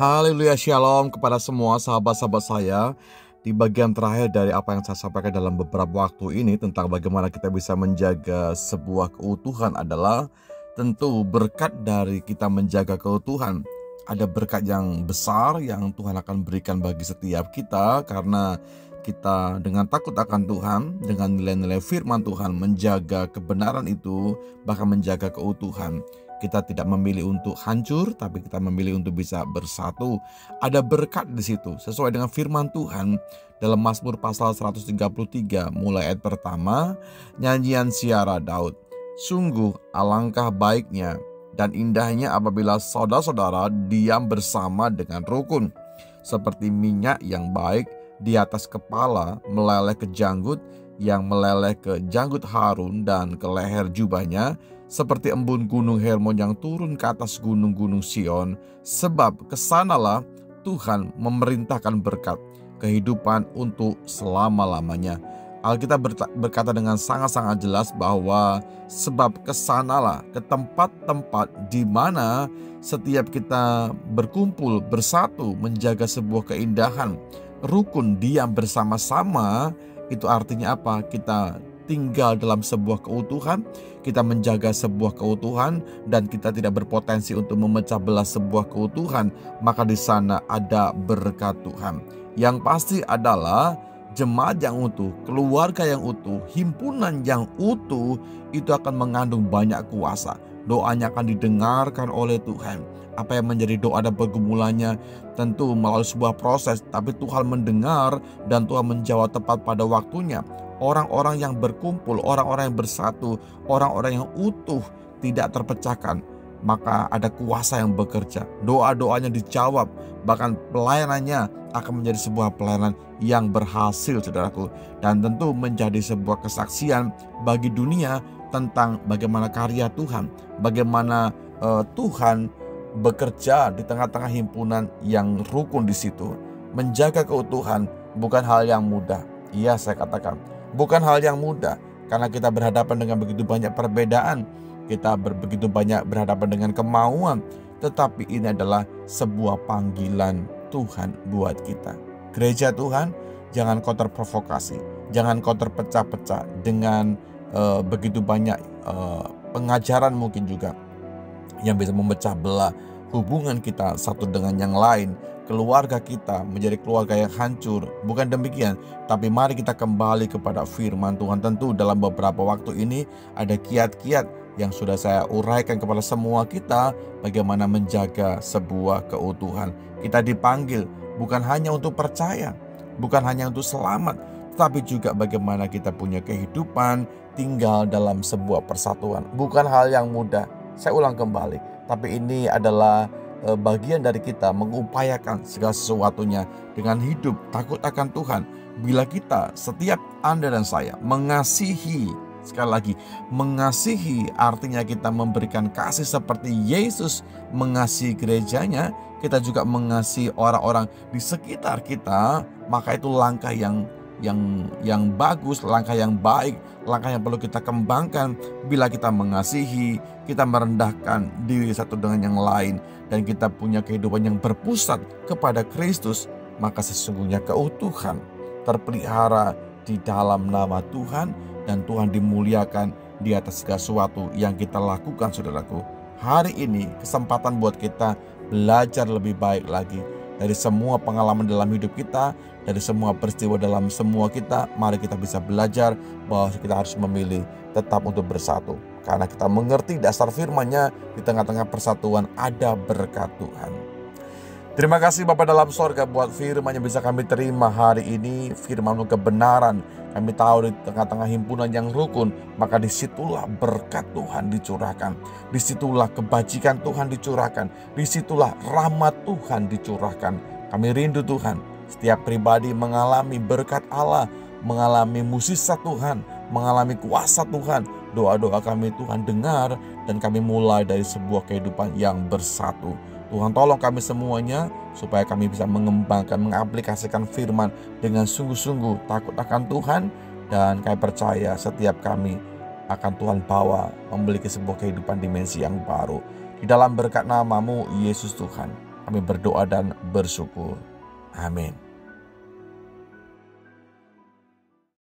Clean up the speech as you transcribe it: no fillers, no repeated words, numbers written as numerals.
Haleluya, shalom kepada semua sahabat-sahabat saya. Di bagian terakhir dari apa yang saya sampaikan dalam beberapa waktu ini tentang bagaimana kita bisa menjaga sebuah keutuhan adalah tentu berkat dari kita menjaga keutuhan. Ada berkat yang besar yang Tuhan akan berikan bagi setiap kita karena kita dengan takut akan Tuhan, dengan nilai-nilai firman Tuhan, menjaga kebenaran itu, bahkan menjaga keutuhan. Kita tidak memilih untuk hancur, tapi kita memilih untuk bisa bersatu. Ada berkat di situ, sesuai dengan firman Tuhan dalam Mazmur pasal 133, mulai ayat pertama, nyanyian Siara Daud. Sungguh alangkah baiknya dan indahnya apabila saudara-saudara diam bersama dengan rukun. Seperti minyak yang baik di atas kepala meleleh ke janggut, yang meleleh ke janggut Harun dan ke leher jubahnya, seperti embun gunung Hermon yang turun ke atas gunung-gunung Sion. Sebab kesanalah Tuhan memerintahkan berkat, kehidupan untuk selama-lamanya. Alkitab berkata dengan sangat-sangat jelas bahwa sebab kesanalah, ke tempat-tempat di mana setiap kita berkumpul, bersatu, menjaga sebuah keindahan, rukun, diam bersama-sama. Itu artinya apa? Kita tinggal dalam sebuah keutuhan, kita menjaga sebuah keutuhan, dan kita tidak berpotensi untuk memecah belah sebuah keutuhan. Maka di sana ada berkat Tuhan. Yang pasti adalah jemaat yang utuh, keluarga yang utuh, himpunan yang utuh itu akan mengandung banyak kuasa. Doanya akan didengarkan oleh Tuhan. Apa yang menjadi doa dan pergumulannya tentu melalui sebuah proses, tapi Tuhan mendengar dan Tuhan menjawab tepat pada waktunya. Orang-orang yang berkumpul, orang-orang yang bersatu, orang-orang yang utuh, tidak terpecahkan, maka ada kuasa yang bekerja. Doa-doanya dijawab, bahkan pelayanannya akan menjadi sebuah pelayanan yang berhasil, saudaraku. Dan tentu menjadi sebuah kesaksian bagi dunia tentang bagaimana karya Tuhan, bagaimana Tuhan bekerja di tengah-tengah himpunan yang rukun di situ. Menjaga keutuhan bukan hal yang mudah. Iya, saya katakan bukan hal yang mudah, karena kita berhadapan dengan begitu banyak perbedaan, kita begitu banyak berhadapan dengan kemauan. Tetapi ini adalah sebuah panggilan Tuhan buat kita. Gereja Tuhan, jangan kau terprovokasi, jangan kau terpecah-pecah dengan begitu banyak pengajaran mungkin juga yang bisa memecah belah hubungan kita satu dengan yang lain. Keluarga kita menjadi keluarga yang hancur. Bukan demikian, tapi mari kita kembali kepada firman Tuhan. Tentu dalam beberapa waktu ini ada kiat-kiat yang sudah saya uraikan kepada semua kita, bagaimana menjaga sebuah keutuhan. Kita dipanggil bukan hanya untuk percaya, bukan hanya untuk selamat, tetapi juga bagaimana kita punya kehidupan tinggal dalam sebuah persatuan. Bukan hal yang mudah, saya ulang kembali, tapi ini adalah bagian dari kita mengupayakan segala sesuatunya dengan hidup takut akan Tuhan. Bila kita, setiap Anda dan saya mengasihi, sekali lagi, mengasihi artinya kita memberikan kasih seperti Yesus mengasihi gerejanya, kita juga mengasihi orang-orang di sekitar kita. Maka itu langkah yang bagus, langkah yang baik, langkah yang perlu kita kembangkan. Bila kita mengasihi, kita merendahkan diri satu dengan yang lain, dan kita punya kehidupan yang berpusat kepada Kristus, maka sesungguhnya keutuhan terpelihara di dalam nama Tuhan, dan Tuhan dimuliakan di atas segala sesuatu yang kita lakukan, saudaraku. Hari ini kesempatan buat kita belajar lebih baik lagi dari semua pengalaman dalam hidup kita, dari semua peristiwa dalam semua kita. Mari kita bisa belajar bahwa kita harus memilih tetap untuk bersatu, karena kita mengerti dasar firman-Nya, di tengah-tengah persatuan ada berkat Tuhan. Terima kasih Bapa dalam sorga buat firman yang bisa kami terima hari ini, firman kebenaran. Kami tahu di tengah-tengah himpunan yang rukun, maka disitulah berkat Tuhan dicurahkan, disitulah kebajikan Tuhan dicurahkan, disitulah rahmat Tuhan dicurahkan. Kami rindu Tuhan, setiap pribadi mengalami berkat Allah, mengalami mukjizat Tuhan, mengalami kuasa Tuhan. Doa-doa kami Tuhan dengar, dan kami mulai dari sebuah kehidupan yang bersatu. Tuhan tolong kami semuanya supaya kami bisa mengembangkan, mengaplikasikan firman dengan sungguh-sungguh takut akan Tuhan. Dan kami percaya setiap kami akan Tuhan bawa memiliki sebuah kehidupan dimensi yang baru. Di dalam berkat nama-Mu Yesus Tuhan, kami berdoa dan bersyukur. Amin.